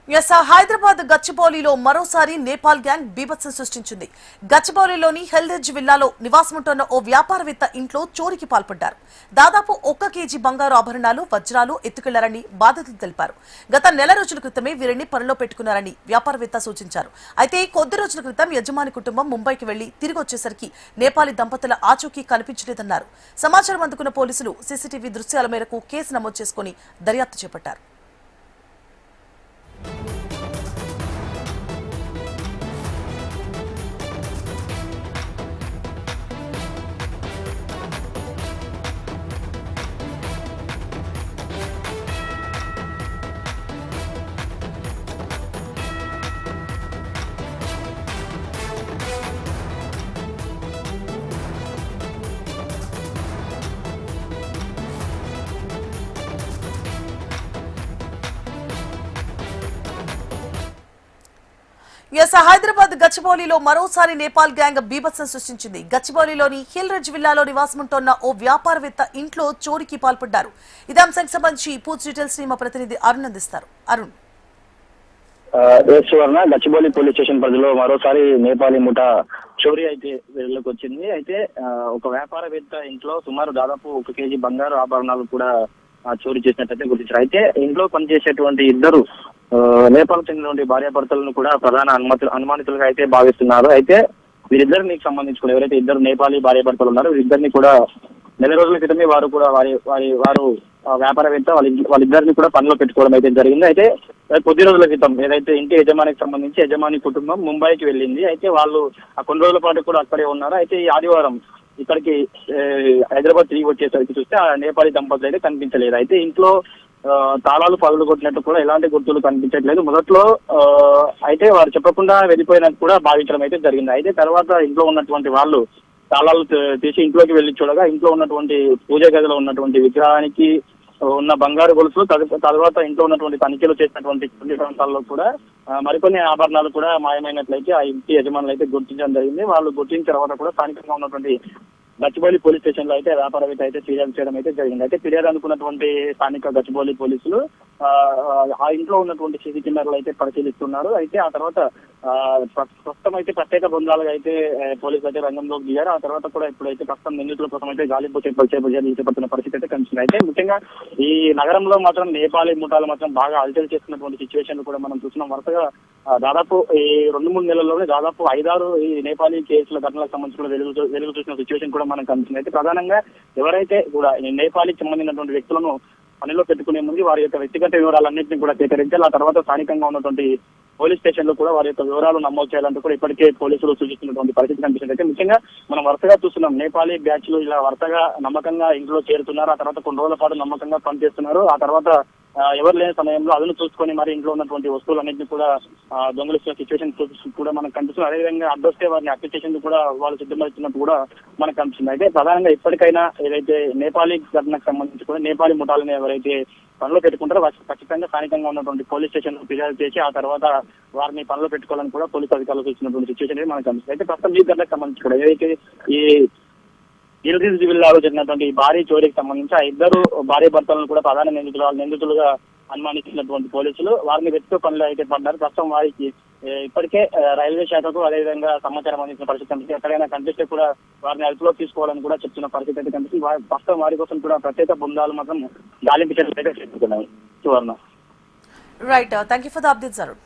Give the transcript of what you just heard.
హైదరాబాద్ గచ్చిబౌలిలో మరోసారి నేపాల్ గ్యాంగ్ బీభత్సం సృష్టించింది. గచ్చిబౌలిలోని హెల్దెజ్ విల్లాలో నివాసముంటున్న ఓ వ్యాపారవేత్త ఇంట్లో చోరీకి పాల్పడ్డారు. దాదాపు 1 కేజీ బంగారు ఆభరణాలు, వజ్రాలు ఎత్తుకెళ్లారని బాధితులు తెలిపారు. గత నెల రోజుల క్రితమే వీరిని పనిలో పెట్టుకున్నారని వ్యాపారవేత్త సూచించారు. అయితే కొద్ది రోజుల క్రితం యజమాని కుటుంబం ముంబైకి వెళ్లి తిరిగి వచ్చేసరికి నేపాలీ దంపతుల ఆచూకీ కనిపించలేదన్నారు. సమాచారం అందుకున్న పోలీసులు సీసీటీవీ దృశ్యాల మేరకు కేసు నమోదు చేసుకుని దర్యాప్తు చేపట్టారు. హైదరాబాద్ గచ్చిబౌలిలో మరోసారి నేపాల్ గ్యాంగ్ బీభత్సం సృష్టించింది. గచ్చిబౌలిలోని హిల్ విల్లాలో నివాసముంటోన్న ఓ వ్యాపారవేత్త ఇంట్లో చోరీకి పాల్పడ్డారు. ఇదే అంశానికి సంబంధించి పూర్తి డీటెయిల్స్ ని మా ప్రతినిధి అరుణ్ అందిస్తారు. అరుణ్, గచ్చిబౌలి పోలీస్ స్టేషన్ పరిధిలో మరోసారి నేపాలీ ముఠా చోరీ అయితే వెలుగులోకి వచ్చింది. అయితే ఒక వ్యాపారవేత్త ఇంట్లో సుమారు దాదాపు 1 కేజీ బంగారు ఆభరణాలు కూడా చోరీ చేసినట్టయితే గుర్తించారు. అయితే ఇంట్లో పనిచేసేటువంటి ఇద్దరు నేపాల్ చెందినటువంటి భార్యాభర్తలను కూడా ప్రధాన అనుమానితులుగా అయితే భావిస్తున్నారు. అయితే వీరిద్దరికి సంబంధించి కూడా ఎవరైతే ఇద్దరు నేపాలీ భార్యాభర్తలు ఉన్నారో వీరిద్దరిని కూడా నెల రోజుల క్రితమే వారు వ్యాపారవేత్త వాళ్ళిద్దరిని కూడా పనిలో పెట్టుకోవడం అయితే జరిగింది. అయితే కొద్ది రోజుల క్రితం ఏదైతే ఇంటి యజమానికి సంబంధించి యజమాని కుటుంబం ముంబైకి వెళ్ళింది. అయితే వాళ్ళు ఆ కొన్ని రోజుల పాటు కూడా అక్కడే ఉన్నారు. అయితే ఈ ఆదివారం ఇక్కడికి హైదరాబాద్ తిరిగి వచ్చేసరికి చూస్తే ఆ నేపాలీ దంపతులు అయితే కనిపించలేదు. అయితే ఇంట్లో తాళాలు పగులు కొట్టినట్టు కూడా ఎలాంటి గుర్తులు కనిపించట్లేదు. మొదట్లో అయితే వారు చెప్పకుండా వెళ్ళిపోయినట్టు కూడా భావించడం అయితే జరిగింది. అయితే తర్వాత ఇంట్లో ఉన్నటువంటి వాళ్ళు తాళాలు తీసి ఇంట్లోకి వెళ్లి చూడగా ఇంట్లో ఉన్నటువంటి పూజ గదిలో ఉన్నటువంటి విగ్రహానికి ఉన్న బంగారు గొలుసులు తర్వాత ఇంట్లో ఉన్నటువంటి తనిఖీలు చేసినటువంటి కొన్ని ప్రాంతాల్లో కూడా మరికొన్ని ఆభరణాలు కూడా మాయమైనట్లయితే ఆ ఇంటి యజమానులు అయితే గుర్తించడం జరిగింది. వాళ్ళు గుర్తించిన తర్వాత కూడా స్థానికంగా ఉన్నటువంటి గచ్చిబౌలి పోలీస్ స్టేషన్ లో అయితే వ్యాపారవేత్త అయితే ఫిర్యాదు చేయడం అయితే జరిగింది. అయితే ఫిర్యాదు అనుకున్నటువంటి స్థానిక గచ్చిబౌలి పోలీసులు ఆ ఇంట్లో ఉన్నటువంటి సీసీ కెమెరాలు అయితే పరిశీలిస్తున్నారు. అయితే ఆ తర్వాత ప్రస్తుతం అయితే ప్రత్యేక బృందాలుగా అయితే పోలీసులు అయితే రంగంలోకి దిగారు. ఆ తర్వాత కూడా ఇప్పుడైతే ప్రస్తుతం నిందితుల కోసం అయితే గాలింపు చేపడుతున్న పరిస్థితి అయితే కనిపిస్తుంది. అయితే ముఖ్యంగా ఈ నగరంలో మాత్రం నేపాలీ ముఠాలు మాత్రం బాగా అలచల్ చేస్తున్నటువంటి సిచ్యువేషన్ కూడా మనం చూస్తున్నాం. వరుసగా దాదాపు ఈ 2-3 నెలల్లోనే దాదాపు 5-6 ఈ నేపాలీ కేసుల ఘటనలకు సంబంధించిన వెలుగు చూసిన సిచ్యువేషన్ కూడా మనకు కనిపిస్తుంది. అయితే ప్రధానంగా ఎవరైతే కూడా నేపాలీకి సంబంధించినటువంటి వ్యక్తులను పనిలో పెట్టుకునే ముందు వారి యొక్క వ్యక్తిగత వివరాలన్నింటినీ కూడా సేకరించాలి. ఆ తర్వాత స్థానికంగా ఉన్నటువంటి పోలీస్ స్టేషన్ లో కూడా వారి యొక్క వివరాలు నమోదు చేయాలంటూ కూడా ఇప్పటికే పోలీసులు సూచిస్తున్నటువంటి పరిస్థితి కనిపిస్తుంది. అయితే ముఖ్యంగా మనం వరుసగా చూస్తున్నాం నేపాలీ బ్యాచ్లు ఇలా వరుసగా నమ్మకంగా ఇంట్లో చేరుతున్నారు. ఆ తర్వాత కొన్ని రోజుల పాటు నమ్మకంగా పనిచేస్తున్నారు. ఆ తర్వాత ఎవరు లేని సమయంలో అదును చూసుకొని మరి ఇంట్లో ఉన్నటువంటి వస్తువులన్నింటినీ కూడా దొంగలిస్తున్న సిచ్యువేషన్ కూడా మనకు కనిపిస్తుంది. అదేవిధంగా అడ్డొస్తే వారిని అప్లికేషన్ కూడా వాళ్ళు సిద్ధమవుతున్నట్టు కూడా మనకు కనిపిస్తుంది. అయితే ప్రధానంగా ఇప్పటికైనా ఏదైతే నేపాలీ ఘటనకు సంబంధించి కూడా నేపాలీ ముఠాలను ఎవరైతే పనిలో పెట్టుకుంటారో ఖచ్చితంగా స్థానికంగా ఉన్నటువంటి పోలీస్ స్టేషన్ లో ఫిర్యాదు చేసి ఆ తర్వాత వారిని పనిలో పెట్టుకోవాలని కూడా పోలీసు అధికారులకు ఇచ్చినటువంటి సిచ్యువేషన్ అనేది మనకు కనిపిస్తుంది. అయితే ప్రస్తుతం ఈ ఘటనకు సంబంధించి కూడా ఏదైతే ఈ హిల్ విల్లాలో జరిగినటువంటి భారీ చోరీకి సంబంధించి ఆ ఇద్దరు భార్య భర్తలను కూడా ప్రధాన నిందితులుగా అనుమానించినటువంటి పోలీసులు వారిని వెతుకు పనులు అయితే పడ్డారు. ప్రస్తుతం వారికి ఇప్పటికే రైల్వే శాఖకు అదేవిధంగా సమాచారం అందించిన పరిస్థితి కనిపిస్తుంది. ఎక్కడైనా కనిపిస్తే కూడా వారిని అదుపులోకి తీసుకోవాలని కూడా చెప్తున్న పరిస్థితి అయితే కనిపిస్తుంది. ప్రస్తుతం వారి కోసం కూడా ప్రత్యేక బృందాలు మాత్రం గాలింపు చర్యలు అయితే చేస్తున్నాయి. Right, thank you for the updates Arun.